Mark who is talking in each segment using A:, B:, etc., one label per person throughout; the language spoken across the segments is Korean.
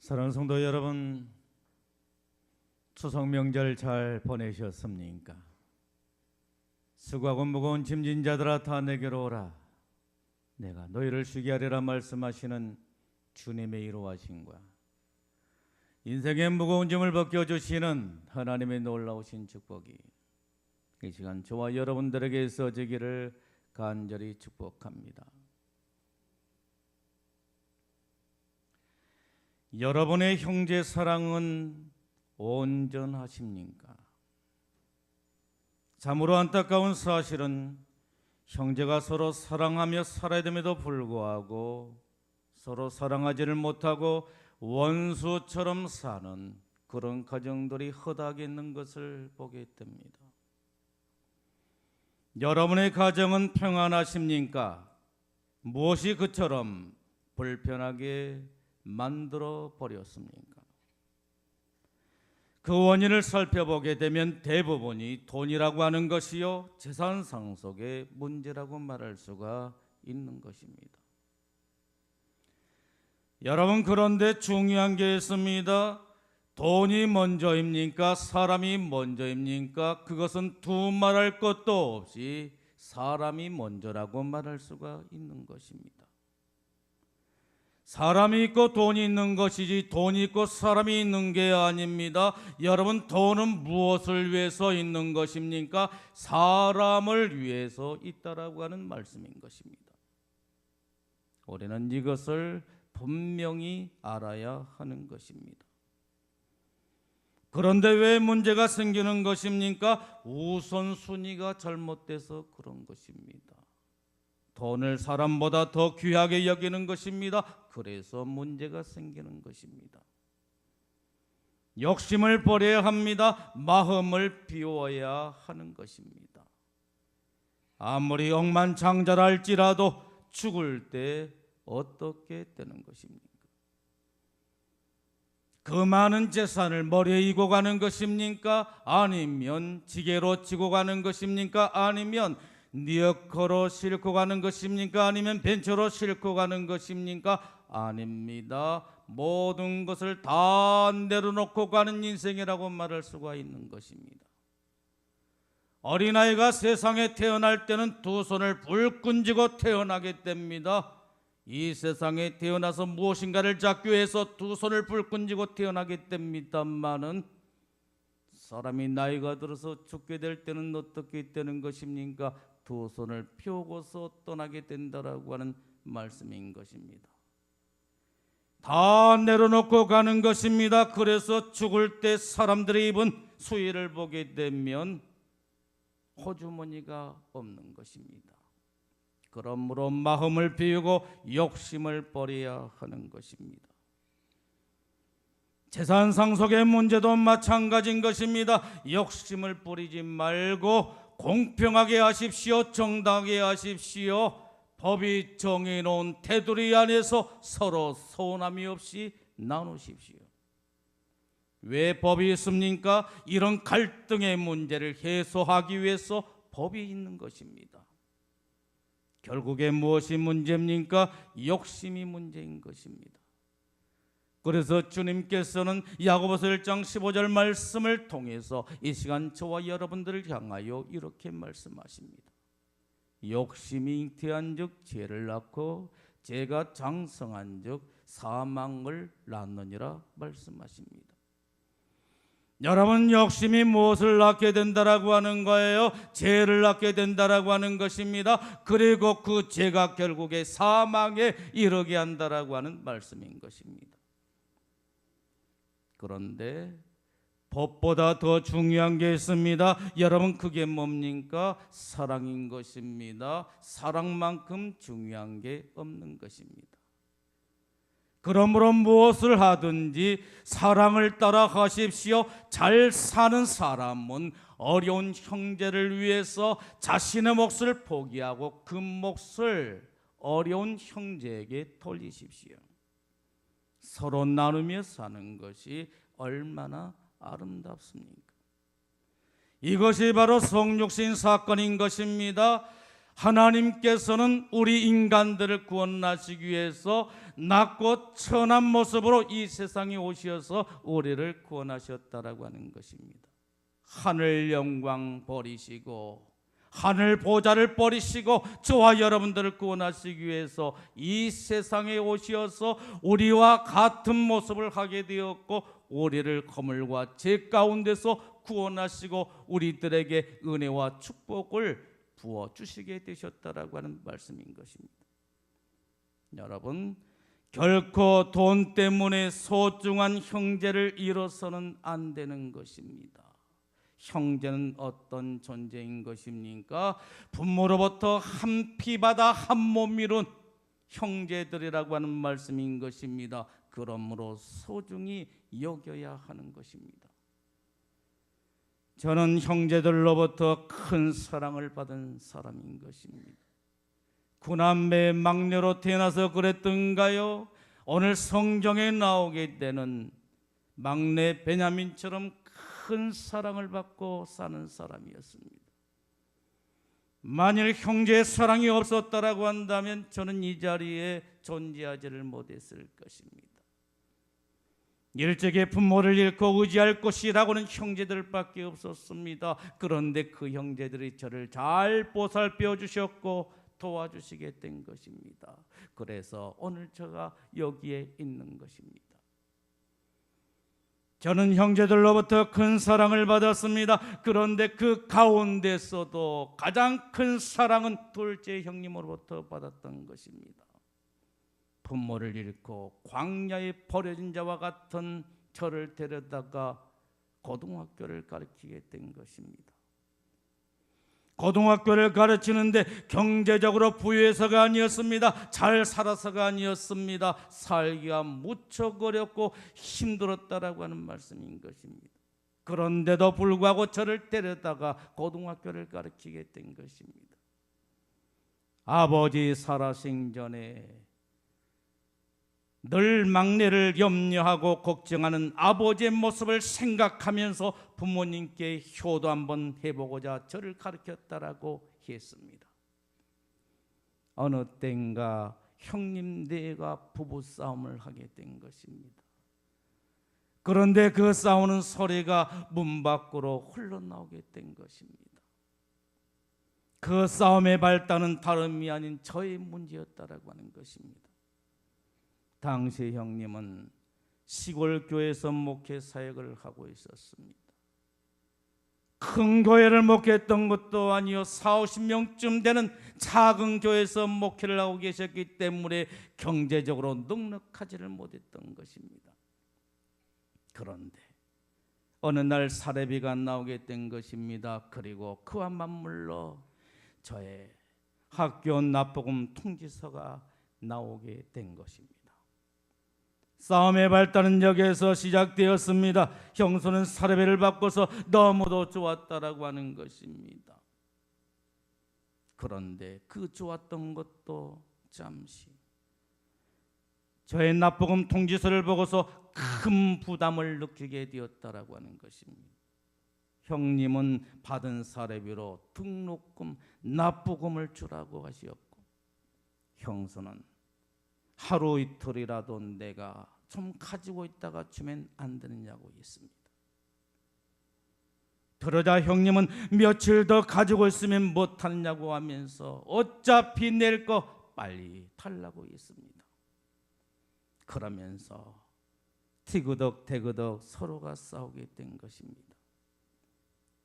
A: 사랑하는 성도 여러분, 추석 명절 잘 보내셨습니까? 수고하고 무거운 짐진 자들아 다 내게로 오라. 내가 너희를 쉬게 하리라 말씀하시는 주님의 이로하심과 인생의 무거운 짐을 벗겨주시는 하나님의 놀라우신 축복이 이 시간 저와 여러분들에게 있어지기를 간절히 축복합니다. 여러분의 형제 사랑은 온전하십니까? 참으로 안타까운 사실은 형제가 서로 사랑하며 살아야 됨에도 불구하고 서로 사랑하지를 못하고 원수처럼 사는 그런 가정들이 허다하게 있는 것을 보게 됩니다. 여러분의 가정은 평안하십니까? 무엇이 그처럼 불편하게 만들어 버렸습니까? 그 원인을 살펴보게 되면 대부분이 돈이라고 하는 것이요 재산 상속의 문제라고 말할 수가 있는 것입니다. 여러분, 그런데 중요한 게 있습니다. 돈이 먼저입니까? 사람이 먼저입니까? 그것은 두말할 것도 없이 사람이 먼저라고 말할 수가 있는 것입니다. 사람이 있고 돈이 있는 것이지 돈이 있고 사람이 있는 게 아닙니다. 여러분, 돈은 무엇을 위해서 있는 것입니까? 사람을 위해서 있다라고 하는 말씀인 것입니다. 우리는 이것을 분명히 알아야 하는 것입니다. 그런데 왜 문제가 생기는 것입니까? 우선순위가 잘못돼서 그런 것입니다. 돈을 사람보다 더 귀하게 여기는 것입니다. 그래서 문제가 생기는 것입니다. 욕심을 버려야 합니다. 마음을 비워야 하는 것입니다. 아무리 억만장자랄지라도 죽을 때 어떻게 되는 것입니까? 그 많은 재산을 머리에 이고 가는 것입니까? 아니면 지게로 지고 가는 것입니까? 아니면 리어커로 싣고 가는 것입니까? 아니면 벤처로 싣고 가는 것입니까? 아닙니다. 모든 것을 다 내려놓고 가는 인생이라고 말할 수가 있는 것입니다. 어린아이가 세상에 태어날 때는 두 손을 불끈 쥐고 태어나게 됩니다. 이 세상에 태어나서 무엇인가를 잡기 위해서 두 손을 불끈 쥐고 태어나게 됩니다만은 사람이 나이가 들어서 죽게 될 때는 어떻게 되는 것입니까? 두 손을 펴고서 떠나게 된다라고 하는 말씀인 것입니다. 다 내려놓고 가는 것입니다. 그래서 죽을 때 사람들이 입은 수의를 보게 되면 호주머니가 없는 것입니다. 그러므로 마음을 비우고 욕심을 버려야 하는 것입니다. 재산 상속의 문제도 마찬가지인 것입니다. 욕심을 부리지 말고 공평하게 하십시오. 정당하게 하십시오. 법이 정해놓은 테두리 안에서 서로 서운함이 없이 나누십시오. 왜 법이 있습니까? 이런 갈등의 문제를 해소하기 위해서 법이 있는 것입니다. 결국에 무엇이 문제입니까? 욕심이 문제인 것입니다. 그래서 주님께서는 야고보서 1장 15절 말씀을 통해서 이 시간 저와 여러분들을 향하여 이렇게 말씀하십니다. 욕심이 잉태한 즉 죄를 낳고 죄가 장성한 즉 사망을 낳느니라 말씀하십니다. 여러분, 욕심이 무엇을 낳게 된다라고 하는 거예요? 죄를 낳게 된다라고 하는 것입니다. 그리고 그 죄가 결국에 사망에 이르게 한다라고 하는 말씀인 것입니다. 그런데 법보다 더 중요한 게 있습니다. 여러분, 그게 뭡니까? 사랑인 것입니다. 사랑만큼 중요한 게 없는 것입니다. 그러므로 무엇을 하든지 사랑을 따라 하십시오. 잘 사는 사람은 어려운 형제를 위해서 자신의 몫을 포기하고 그 몫을 어려운 형제에게 돌리십시오. 서로 나누며 사는 것이 얼마나 아름답습니까? 이것이 바로 성육신 사건인 것입니다. 하나님께서는 우리 인간들을 구원하시기 위해서 낮고 천한 모습으로 이 세상에 오셔서 우리를 구원하셨다라고 하는 것입니다. 하늘 영광 버리시고 하늘 보좌를 버리시고 저와 여러분들을 구원하시기 위해서 이 세상에 오셔서 우리와 같은 모습을 하게 되었고 우리를 거물과 죄 가운데서 구원하시고 우리들에게 은혜와 축복을 부어주시게 되셨다라고 하는 말씀인 것입니다. 여러분, 결코 돈 때문에 소중한 형제를 잃어서는 안 되는 것입니다. 형제는 어떤 존재인 것입니까? 부모로부터 한 피바다 한 몸 이룬 형제들이라고 하는 말씀인 것입니다. 그러므로 소중히 여겨야 하는 것입니다. 저는 형제들로부터 큰 사랑을 받은 사람인 것입니다. 구남매 막내로 태어나서 그랬던가요? 오늘 성경에 나오게 되는 막내 베냐민처럼 큰 사랑을 받고 사는 사람이었습니다. 만일 형제의 사랑이 없었다라고 한다면 저는 이 자리에 존재하지를 못했을 것입니다. 일찍이 부모를 잃고 의지할 곳이라고는 형제들밖에 없었습니다. 그런데 그 형제들이 저를 잘 보살펴 주셨고 도와주시게 된 것입니다. 그래서 오늘 제가 여기에 있는 것입니다. 저는 형제들로부터 큰 사랑을 받았습니다. 그런데 그 가운데서도 가장 큰 사랑은 둘째 형님으로부터 받았던 것입니다. 부모를 잃고 광야에 버려진 자와 같은 저를 데려다가 고등학교를 가르치게 된 것입니다. 고등학교를 가르치는데 경제적으로 부유해서가 아니었습니다. 잘 살아서가 아니었습니다. 살기가 무척 어렵고 힘들었다라고 하는 말씀인 것입니다. 그런데도 불구하고 저를 데려다가 고등학교를 가르치게 된 것입니다. 아버지 살아생 전에 늘 막내를 염려하고 걱정하는 아버지의 모습을 생각하면서 부모님께 효도 한번 해보고자 저를 가르쳤다라고 했습니다. 어느 때인가 형님 네가 부부싸움을 하게 된 것입니다. 그런데 그 싸우는 소리가 문 밖으로 흘러나오게 된 것입니다. 그 싸움의 발단은 다름이 아닌 저의 문제였다라고 하는 것입니다. 당시 형님은 시골 교회에서 목회 사역을 하고 있었습니다. 큰 교회를 목회했던 것도 아니요 40-50명쯤 되는 작은 교회에서 목회를 하고 계셨기 때문에 경제적으로 넉넉하지를 못했던 것입니다. 그런데 어느 날 사례비가 나오게 된 것입니다. 그리고 그와 맞물러 저의 학교 납부금 통지서가 나오게 된 것입니다. 싸움의 발단은 여기에서 시작되었습니다. 형수는 사례비를 받고서 너무도 좋았다라고 하는 것입니다. 그런데 그 좋았던 것도 잠시 저의 납부금 통지서를 보고서 큰 부담을 느끼게 되었다라고 하는 것입니다. 형님은 받은 사례비로 등록금, 납부금을 주라고 하셨고 형수는 하루 이틀이라도 내가 좀 가지고 있다가 주면 안 되느냐고 했습니다. 그러자 형님은 며칠 더 가지고 있으면 못하느냐고 하면서 어차피 낼 거 빨리 달라고 했습니다. 그러면서 티그덕태그덕 서로가 싸우게 된 것입니다.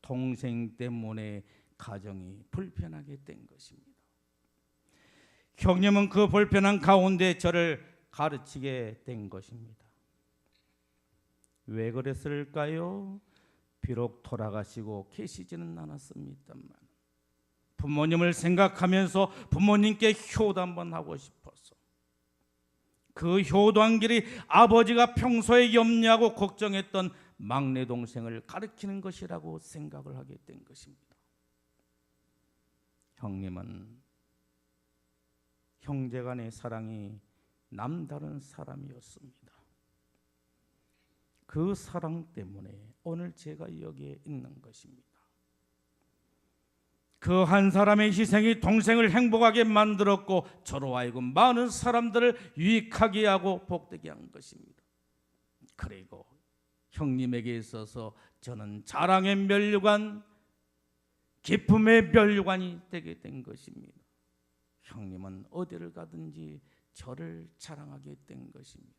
A: 동생 때문에 가정이 불편하게 된 것입니다. 형님은 그 불편한 가운데 저를 가르치게 된 것입니다. 왜 그랬을까요? 비록 돌아가시고 계시지는 않았습니다만 부모님을 생각하면서 부모님께 효도 한번 하고 싶어서 그 효도한 길이 아버지가 평소에 염려하고 걱정했던 막내 동생을 가르치는 것이라고 생각을 하게 된 것입니다. 형님은 형제간의 사랑이 남다른 사람이었습니다. 그 사랑 때문에 오늘 제가 여기에 있는 것입니다. 그 한 사람의 희생이 동생을 행복하게 만들었고 저로 하여금 많은 사람들을 유익하게 하고 복되게 한 것입니다. 그리고 형님에게 있어서 저는 자랑의 면류관, 기쁨의 면류관이 되게 된 것입니다. 형님은 어디를 가든지 저를 자랑하게 된 것입니다.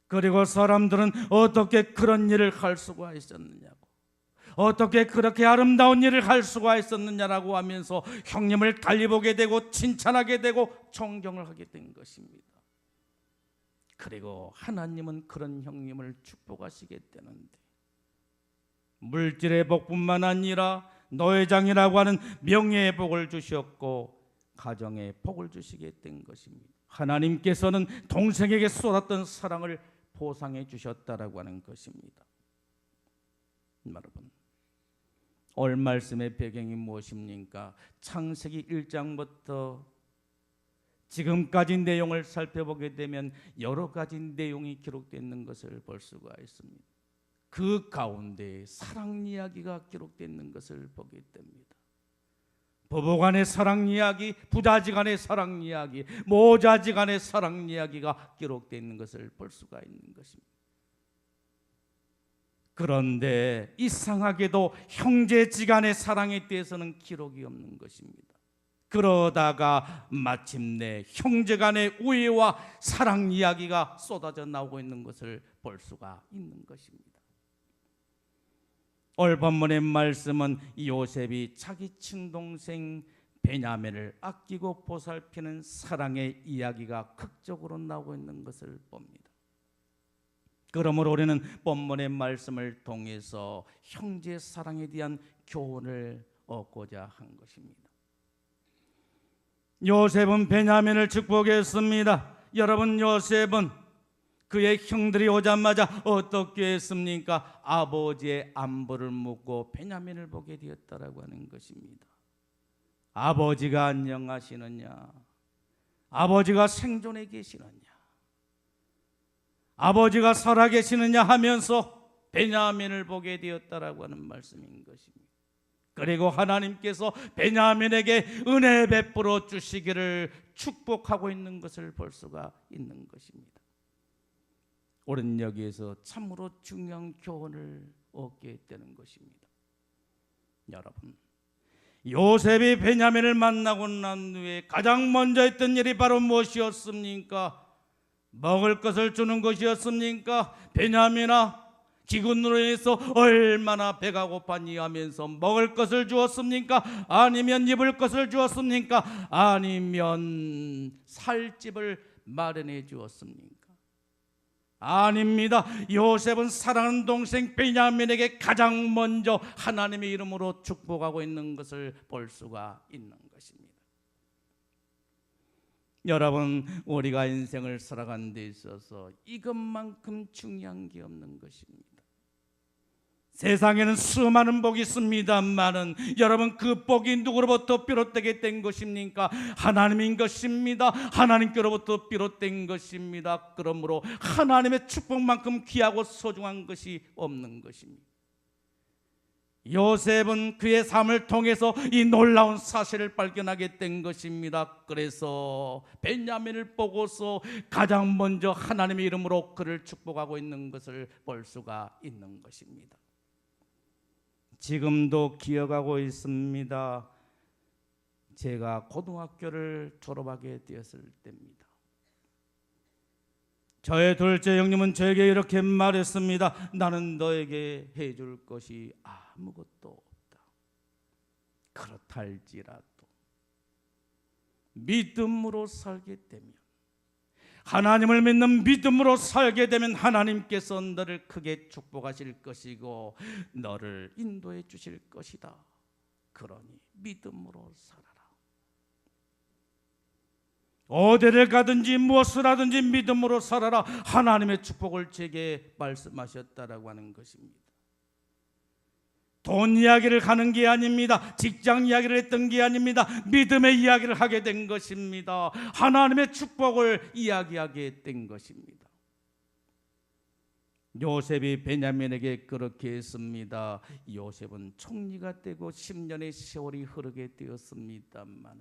A: 그리고 사람들은 어떻게 그런 일을 할 수가 있었느냐고, 어떻게 그렇게 아름다운 일을 할 수가 있었느냐라고 하면서 형님을 달리 보게 되고 칭찬하게 되고 존경을 하게 된 것입니다. 그리고 하나님은 그런 형님을 축복하시게 되는데 물질의 복뿐만 아니라 노회장이라고 하는 명예의 복을 주셨고 가정의 복을 주시게 된 것입니다. 하나님께서는 동생에게 쏟았던 사랑을 보상해 주셨다라고 하는 것입니다. 여러분, 오늘 말씀의 배경이 무엇입니까? 창세기 1장부터 지금까지 내용을 살펴보게 되면 여러 가지 내용이 기록되어 있는 것을 볼 수가 있습니다. 그 가운데 사랑 이야기가 기록되어 있는 것을 보게 됩니다. 부부간의 사랑 이야기, 부자지간의 사랑 이야기, 모자지간의 사랑 이야기가 기록되어 있는 것을 볼 수가 있는 것입니다. 그런데 이상하게도 형제지간의 사랑에 대해서는 기록이 없는 것입니다. 그러다가 마침내 형제간의 우애와 사랑 이야기가 쏟아져 나오고 있는 것을 볼 수가 있는 것입니다. 오늘 본문의 말씀은 요셉이 자기 친동생 베냐민을 아끼고 보살피는 사랑의 이야기가 극적으로 나오고 있는 것을 봅니다. 그러므로 우리는 본문의 말씀을 통해서 형제 사랑에 대한 교훈을 얻고자 한 것입니다. 요셉은 베냐민을 축복했습니다. 여러분, 요셉은 그의 형들이 오자마자 어떻게 했습니까? 아버지의 안부를 묻고 베냐민을 보게 되었다라고 하는 것입니다. 아버지가 안녕하시느냐? 아버지가 생존해 계시느냐? 아버지가 살아계시느냐 하면서 베냐민을 보게 되었다라고 하는 말씀인 것입니다. 그리고 하나님께서 베냐민에게 은혜 베풀어 주시기를 축복하고 있는 것을 볼 수가 있는 것입니다. 우리는 여기에서 참으로 중요한 교훈을 얻게 되는 것입니다. 여러분, 요셉이 베냐민을 만나고 난 후에 가장 먼저 했던 일이 바로 무엇이었습니까? 먹을 것을 주는 것이었습니까? 베냐민아, 기근으로 인해서 얼마나 배가 고팠니 하면서 먹을 것을 주었습니까? 아니면 입을 것을 주었습니까? 아니면 살 집을 마련해 주었습니까? 아닙니다. 요셉은 사랑하는 동생 베냐민에게 가장 먼저 하나님의 이름으로 축복하고 있는 것을 볼 수가 있는 것입니다. 여러분, 우리가 인생을 살아가는 데 있어서 이것만큼 중요한 게 없는 것입니다. 세상에는 수많은 복이 있습니다만은 여러분, 그 복이 누구로부터 비롯되게 된 것입니까? 하나님인 것입니다. 하나님께로부터 비롯된 것입니다. 그러므로 하나님의 축복만큼 귀하고 소중한 것이 없는 것입니다. 요셉은 그의 삶을 통해서 이 놀라운 사실을 발견하게 된 것입니다. 그래서 베냐민을 보고서 가장 먼저 하나님의 이름으로 그를 축복하고 있는 것을 볼 수가 있는 것입니다. 지금도 기억하고 있습니다. 제가 고등학교를 졸업하게 되었을 때입니다. 저의 둘째 형님은 저에게 이렇게 말했습니다. 나는 너에게 해줄 것이 아무것도 없다. 그렇다 할지라도 믿음으로 살게 되면, 하나님을 믿는 믿음으로 살게 되면 하나님께서 너를 크게 축복하실 것이고 너를 인도해 주실 것이다. 그러니 믿음으로 살아라. 어디를 가든지 무엇을 하든지 믿음으로 살아라. 하나님의 축복을 제게 말씀하셨다라고 하는 것입니다. 돈 이야기를 하는 게 아닙니다. 직장 이야기를 했던 게 아닙니다. 믿음의 이야기를 하게 된 것입니다. 하나님의 축복을 이야기하게 된 것입니다. 요셉이 베냐민에게 그렇게 했습니다. 요셉은 총리가 되고 10년의 세월이 흐르게 되었습니다만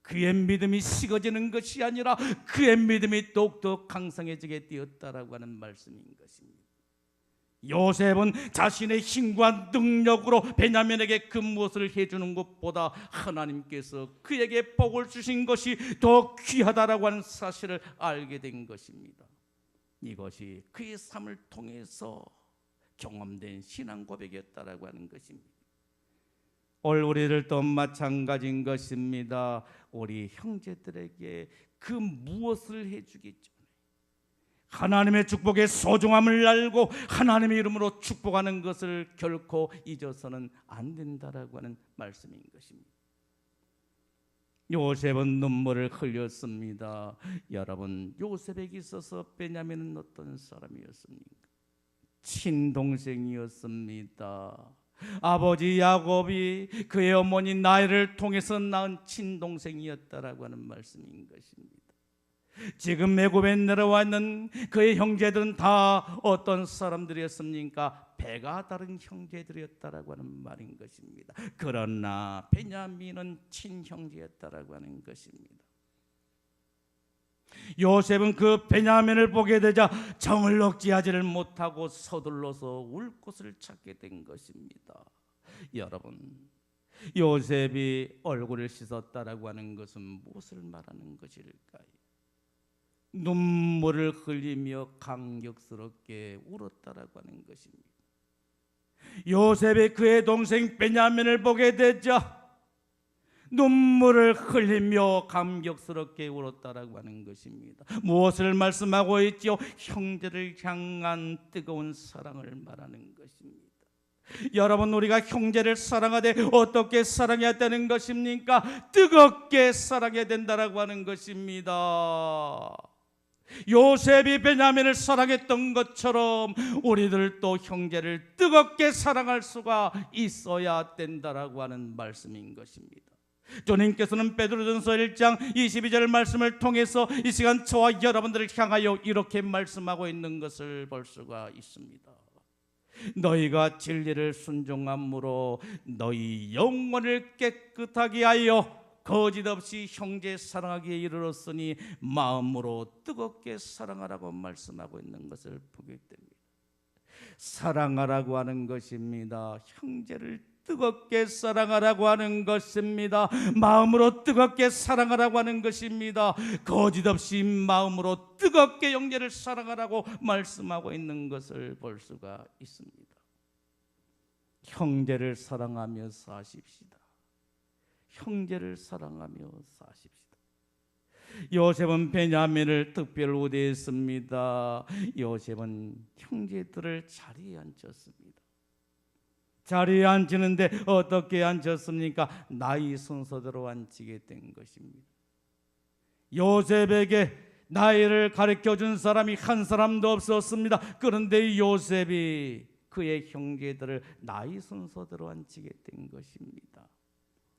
A: 그의 믿음이 식어지는 것이 아니라 그의 믿음이 더욱더 강성해지게 되었다라고 하는 말씀인 것입니다. 요셉은 자신의 힘과 능력으로 베냐민에게 그 무엇을 해주는 것보다 하나님께서 그에게 복을 주신 것이 더 귀하다라고 하는 사실을 알게 된 것입니다. 이것이 그의 삶을 통해서 경험된 신앙 고백이었다라고 하는 것입니다. 오늘 우리들도 마찬가지인 것입니다. 우리 형제들에게 그 무엇을 해주기 전에 하나님의 축복의 소중함을 알고 하나님의 이름으로 축복하는 것을 결코 잊어서는 안 된다라고 하는 말씀인 것입니다. 요셉은 눈물을 흘렸습니다. 여러분, 요셉에게 있어서 베냐민은 어떤 사람이었습니까? 친동생이었습니다. 아버지 야곱이 그의 어머니 라헬을 통해서 낳은 친동생이었다라고 하는 말씀인 것입니다. 지금 애굽에 내려와 있는 그의 형제들은 다 어떤 사람들이었습니까? 배가 다른 형제들이었다라고 하는 말인 것입니다. 그러나 베냐민은 친형제였다라고 하는 것입니다. 요셉은 그 베냐민을 보게 되자 정을 억제하지를 못하고 서둘러서 울 곳을 찾게 된 것입니다. 여러분, 요셉이 얼굴을 씻었다라고 하는 것은 무엇을 말하는 것일까요? 눈물을 흘리며 감격스럽게 울었다라고 하는 것입니다. 요셉이 그의 동생 베냐민을 보게 되자 눈물을 흘리며 감격스럽게 울었다라고 하는 것입니다. 무엇을 말씀하고 있죠? 형제를 향한 뜨거운 사랑을 말하는 것입니다. 여러분, 우리가 형제를 사랑하되 어떻게 사랑해야 되는 것입니까? 뜨겁게 사랑해야 된다라고 하는 것입니다. 요셉이 베냐민을 사랑했던 것처럼 우리들도 형제를 뜨겁게 사랑할 수가 있어야 된다라고 하는 말씀인 것입니다. 주님께서는 베드로전서 1장 22절 말씀을 통해서 이 시간 저와 여러분들을 향하여 이렇게 말씀하고 있는 것을 볼 수가 있습니다. 너희가 진리를 순종함으로 너희 영혼을 깨끗하게 하여 거짓없이 형제 사랑하기에 이르렀으니 마음으로 뜨겁게 사랑하라고 말씀하고 있는 것을 보게 됩니다. 사랑하라고 하는 것입니다. 형제를 뜨겁게 사랑하라고 하는 것입니다. 마음으로 뜨겁게 사랑하라고 하는 것입니다. 거짓없이 마음으로 뜨겁게 형제를 사랑하라고 말씀하고 있는 것을 볼 수가 있습니다. 형제를 사랑하며 사십시다. 형제를 사랑하며 사십시다. 요셉은 베냐민을 특별 우대했습니다. 요셉은 형제들을 자리에 앉혔습니다. 자리에 앉히는데 어떻게 앉혔습니까? 나이 순서대로 앉히게 된 것입니다. 요셉에게 나이를 가르쳐준 사람이 한 사람도 없었습니다. 그런데 요셉이 그의 형제들을 나이 순서대로 앉히게 된 것입니다.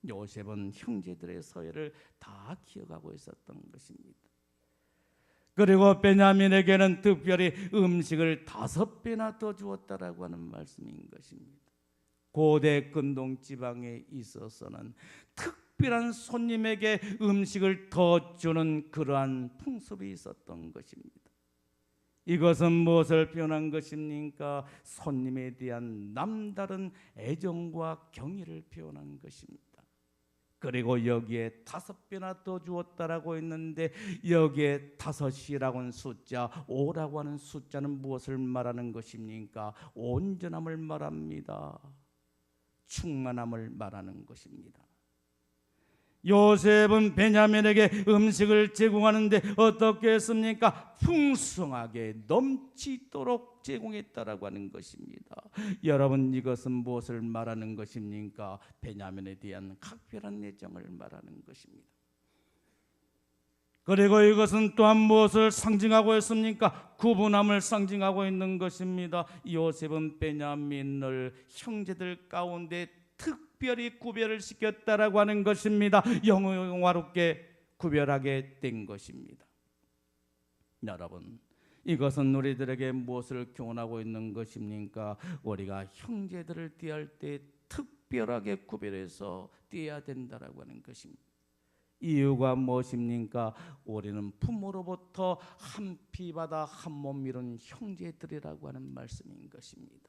A: 요셉은 형제들의 서열을 다 기억하고 있었던 것입니다. 그리고 베냐민에게는 특별히 음식을 5배나 더 주었다라고 하는 말씀인 것입니다. 고대 근동 지방에 있어서는 특별한 손님에게 음식을 더 주는 그러한 풍습이 있었던 것입니다. 이것은 무엇을 표현한 것입니까? 손님에 대한 남다른 애정과 경의를 표현한 것입니다. 그리고 여기에 5배나 더 주었다라고 했는데 여기에 5이라고 하는 숫자, 5라고 하는 숫자는 무엇을 말하는 것입니까? 온전함을 말합니다. 충만함을 말하는 것입니다. 요셉은 베냐민에게 음식을 제공하는데 어떻게 했습니까? 풍성하게 넘치도록 제공했다라고 하는 것입니다. 여러분, 이것은 무엇을 말하는 것입니까? 베냐민에 대한 각별한 애정을 말하는 것입니다. 그리고 이것은 또한 무엇을 상징하고 있습니까? 구분함을 상징하고 있는 것입니다. 요셉은 베냐민을 형제들 가운데 특별히 구별을 시켰다라고 하는 것입니다. 영화롭게 구별하게 된 것입니다. 여러분, 이것은 우리들에게 무엇을 교훈하고 있는 것입니까? 우리가 형제들을 대할 때 특별하게 구별해서 대해야 된다라고 하는 것입니다. 이유가 무엇입니까? 우리는 부모로부터 한 피바다 한 몸 이룬 형제들이라고 하는 말씀인 것입니다.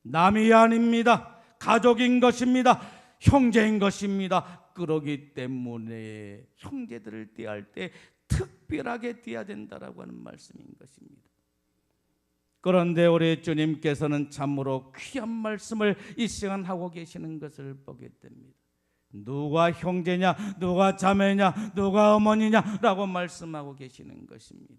A: 남이 아닙니다. 가족인 것입니다. 형제인 것입니다. 그러기 때문에 형제들을 대할 때 특별하게 대해야 된다라고 하는 말씀인 것입니다. 그런데 우리 주님께서는 참으로 귀한 말씀을 이 시간 하고 계시는 것을 보게 됩니다. 누가 형제냐, 누가 자매냐, 누가 어머니냐 라고 말씀하고 계시는 것입니다.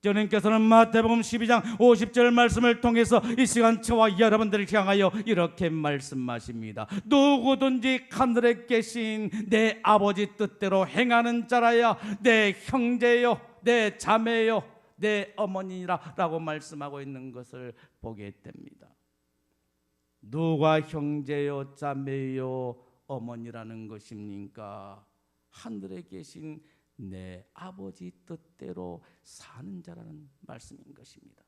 A: 주님께서는 마태복음 12장 50절 말씀을 통해서 이 시간 저와 여러분들을 향하여 이렇게 말씀하십니다. 누구든지 하늘에 계신 내 아버지 뜻대로 행하는 자라야 내 형제요, 내 자매요, 내 어머니라 라고 말씀하고 있는 것을 보게 됩니다. 누가 형제요, 자매요, 어머니라는 것입니까? 하늘에 계신 내 아버지 뜻대로 사는 자라는 말씀인 것입니다.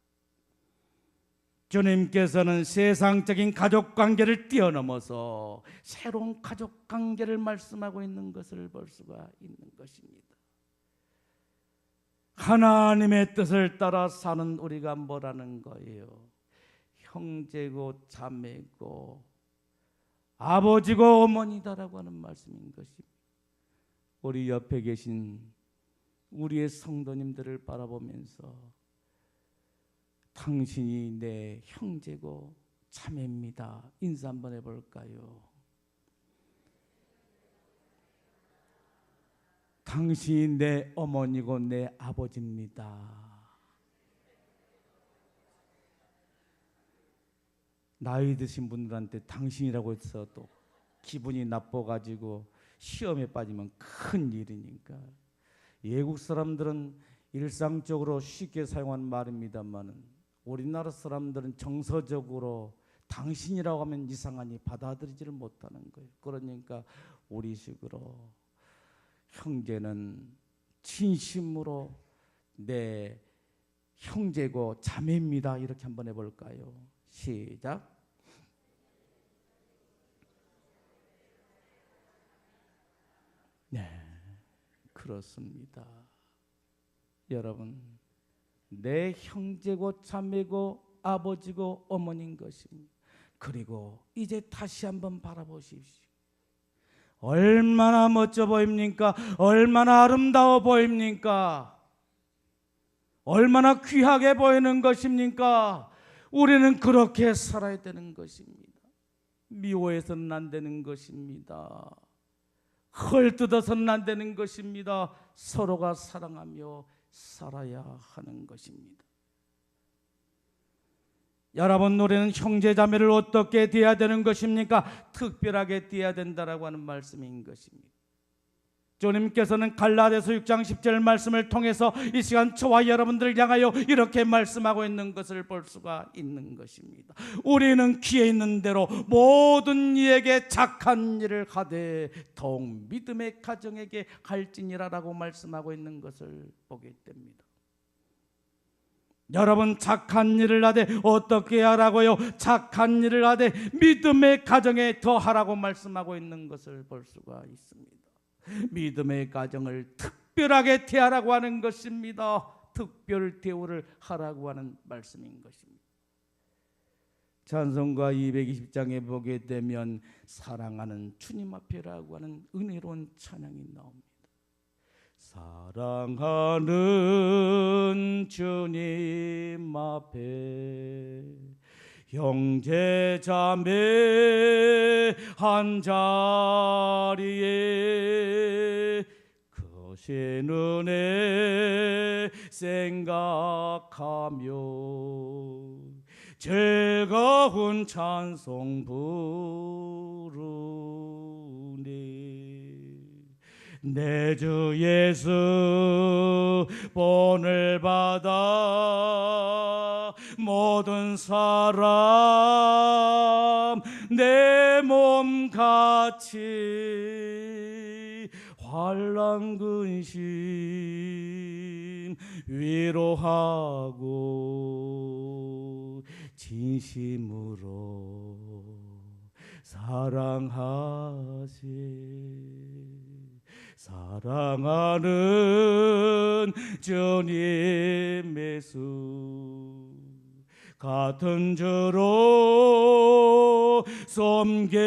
A: 주님께서는 세상적인 가족관계를 뛰어넘어서 새로운 가족관계를 말씀하고 있는 것을 볼 수가 있는 것입니다. 하나님의 뜻을 따라 사는 우리가 뭐라는 거예요? 형제고 자매고 아버지고 어머니다라고 하는 말씀인 것입니다. 우리 옆에 계신 우리의 성도님들을 바라보면서 당신이 내 형제고 자매입니다. 인사 한번 해볼까요? 당신이 내 어머니고 내 아버지입니다. 나이 드신 분들한테 당신이라고 해서 또 기분이 나빠가지고 시험에 빠지면 큰 일이니까. 외국 사람들은 일상적으로 쉽게 사용하는 말입니다만 우리나라 사람들은 정서적으로 당신이라고 하면 이상하니 받아들이지를 못하는 거예요. 그러니까 우리식으로 형제는 진심으로 내 형제고 자매입니다. 이렇게 한번 해볼까요? 시작. 네, 그렇습니다. 여러분, 내 형제고 자매고 아버지고 어머니인 것입니다. 그리고 이제 다시 한번 바라보십시오. 얼마나 멋져 보입니까? 얼마나 아름다워 보입니까? 얼마나 귀하게 보이는 것입니까? 우리는 그렇게 살아야 되는 것입니다. 미워해서는 안 되는 것입니다. 헐뜯어서는 안 되는 것입니다. 서로가 사랑하며 살아야 하는 것입니다. 여러분, 우리는 형제자매를 어떻게 대해야 되는 것입니까? 특별하게 대해야 된다라고 하는 말씀인 것입니다. 주님께서는 갈라디아서 6장 10절 말씀을 통해서 이 시간 저와 여러분들을 향하여 이렇게 말씀하고 있는 것을 볼 수가 있는 것입니다. 우리는 귀에 있는 대로 모든 이에게 착한 일을 하되 더욱 믿음의 가정에게 할지니라라고 말씀하고 있는 것을 보게 됩니다. 여러분, 착한 일을 하되 어떻게 하라고요? 착한 일을 하되 믿음의 가정에 더하라고 말씀하고 있는 것을 볼 수가 있습니다. 믿음의 가정을 특별하게 대하라고 하는 것입니다. 특별 대우를 하라고 하는 말씀인 것입니다. 찬송가 220장에 보게 되면 사랑하는 주님 앞에라고 하는 은혜로운 찬양이 나옵니다. 사랑하는 주님 앞에 형제 자매 한 자리에 거신 은혜 생각하며 즐거운 찬송 부르네. 내 주 예수 본을 받아 모든 사람 내 몸같이 환난 근심 위로하고 진심으로 사랑하는 주님의 수 같은 저로 섬겨나네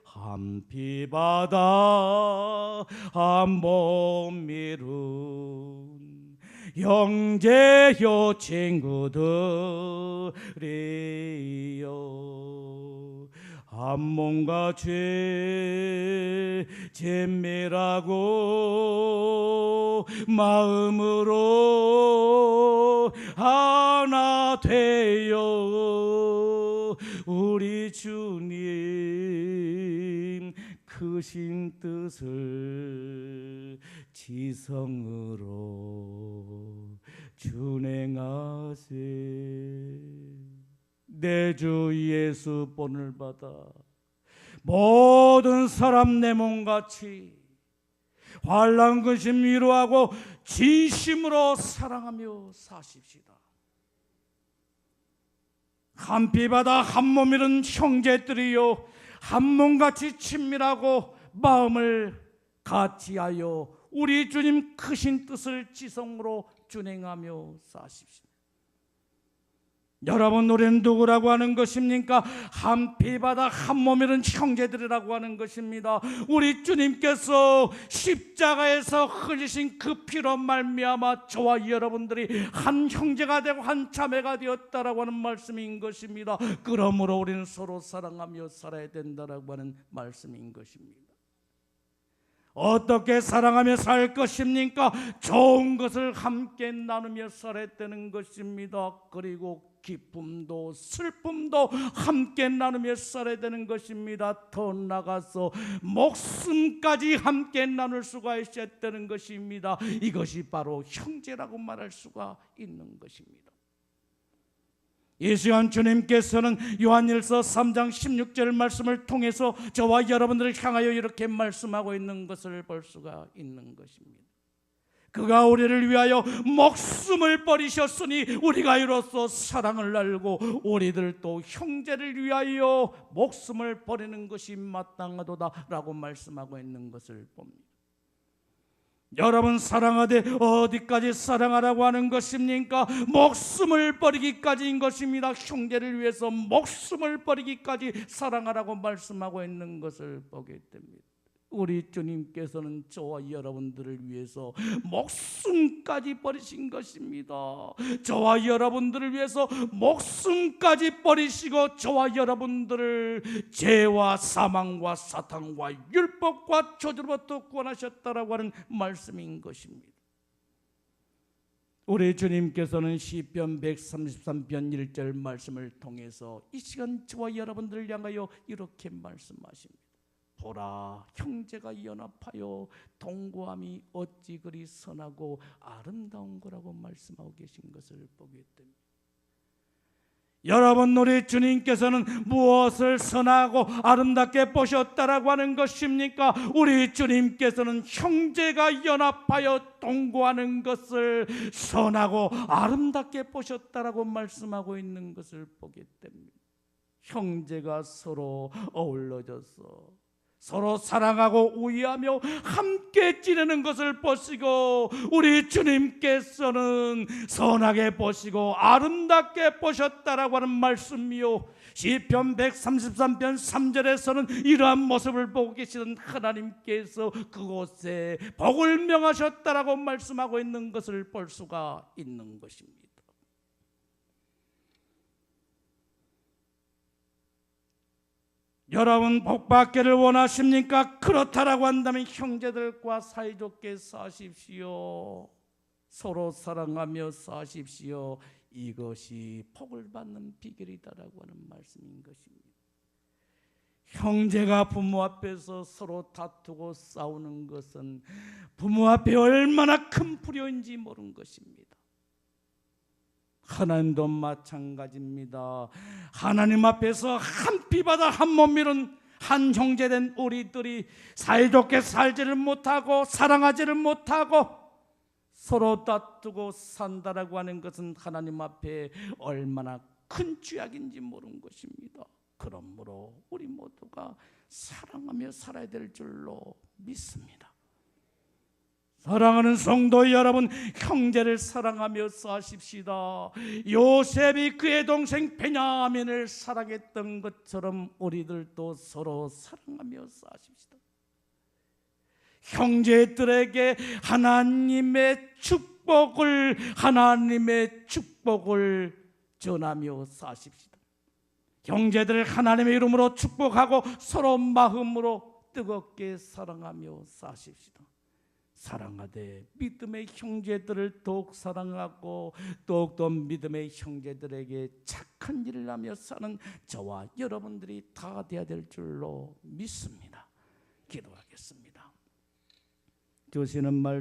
A: 한 피바다 한 몸 이룬 형제여 친구들이여 한 몸과 죄 잼매라고 마음으로 하나 되어 우리 주님 크신 뜻을 지성으로 준행하세. 내 주 예수 본을 받아 모든 사람 내 몸같이 환난 근심 위로하고 진심으로 사랑하며 사십시다. 한 피바다 한 몸 이룬 형제들이요 한 몸같이 친밀하고 마음을 같이하여 우리 주님 크신 뜻을 지성으로 준행하며 사십시다. 여러분, 우리는 누구라고 하는 것입니까? 한 피바다 한 몸이른 형제들이라고 하는 것입니다. 우리 주님께서 십자가에서 흘리신 그 피로 말미암아 저와 여러분들이 한 형제가 되고 한 자매가 되었다라고 하는 말씀인 것입니다. 그러므로 우리는 서로 사랑하며 살아야 된다라고 하는 말씀인 것입니다. 어떻게 사랑하며 살 것입니까? 좋은 것을 함께 나누며 살아야 되는 것입니다. 그리고 기쁨도 슬픔도 함께 나누며 살아야 되는 것입니다. 더 나아가서 목숨까지 함께 나눌 수가 있어야 되는 것입니다. 이것이 바로 형제라고 말할 수가 있는 것입니다. 이 시간 주님께서는 요한일서 3장 16절 말씀을 통해서 저와 여러분들을 향하여 이렇게 말씀하고 있는 것을 볼 수가 있는 것입니다. 그가 우리를 위하여 목숨을 버리셨으니 우리가 이로써 사랑을 알고 우리들도 형제를 위하여 목숨을 버리는 것이 마땅하도다 라고 말씀하고 있는 것을 봅니다. 여러분, 사랑하되 어디까지 사랑하라고 하는 것입니까? 목숨을 버리기까지인 것입니다. 형제를 위해서 목숨을 버리기까지 사랑하라고 말씀하고 있는 것을 보게 됩니다. 우리 주님께서는 저와 여러분들을 위해서 목숨까지 버리신 것입니다. 저와 여러분들을 위해서 목숨까지 버리시고 저와 여러분들을 죄와 사망과 사탄과 율법과 저주로부터 구원하셨다라고 하는 말씀인 것입니다. 우리 주님께서는 시편 133편 1절 말씀을 통해서 이 시간 저와 여러분들을 향하여 이렇게 말씀하십니다. 보라, 형제가 연합하여 동거함이 어찌 그리 선하고 아름다운 거라고 말씀하고 계신 것을 보게 됩니다. 여러분, 우리 주님께서는 무엇을 선하고 아름답게 보셨다라고 하는 것입니까? 우리 주님께서는 형제가 연합하여 동거하는 것을 선하고 아름답게 보셨다라고 말씀하고 있는 것을 보게 됩니다. 형제가 서로 어우러져서 서로 사랑하고 우애하며 함께 지내는 것을 보시고 우리 주님께서는 선하게 보시고 아름답게 보셨다라고 하는 말씀이요, 시편 133편 3절에서는 이러한 모습을 보고 계시는 하나님께서 그곳에 복을 명하셨다라고 말씀하고 있는 것을 볼 수가 있는 것입니다. 여러분, 복받기를 원하십니까? 그렇다라고 한다면 형제들과 사이좋게 사십시오. 서로 사랑하며 사십시오. 이것이 복을 받는 비결이다라고 하는 말씀인 것입니다. 형제가 부모 앞에서 서로 다투고 싸우는 것은 부모 앞에 얼마나 큰 불효인지 모르는 것입니다. 하나님도 마찬가지입니다. 하나님 앞에서 한 피바다 한 몸 이룬 한 형제된 우리들이 사이좋게 살지를 못하고 사랑하지를 못하고 서로 다투고 산다라고 하는 것은 하나님 앞에 얼마나 큰 죄악인지 모르는 것입니다. 그러므로 우리 모두가 사랑하며 살아야 될 줄로 믿습니다. 사랑하는 성도 여러분, 형제를 사랑하며 사십시다. 요셉이 그의 동생 베냐민을 사랑했던 것처럼 우리들도 서로 사랑하며 사십시다. 형제들에게 하나님의 축복을 전하며 사십시다. 형제들을 하나님의 이름으로 축복하고 서로 마음으로 뜨겁게 사랑하며 사십시다. 사랑하되 믿음의 형제들을 더욱 사랑하고 더욱더 믿음의 형제들에게 착한 일을 하며 사는 저와 여러분들이 다 되어야 될 줄로 믿습니다. 기도하겠습니다. 주시는 말씀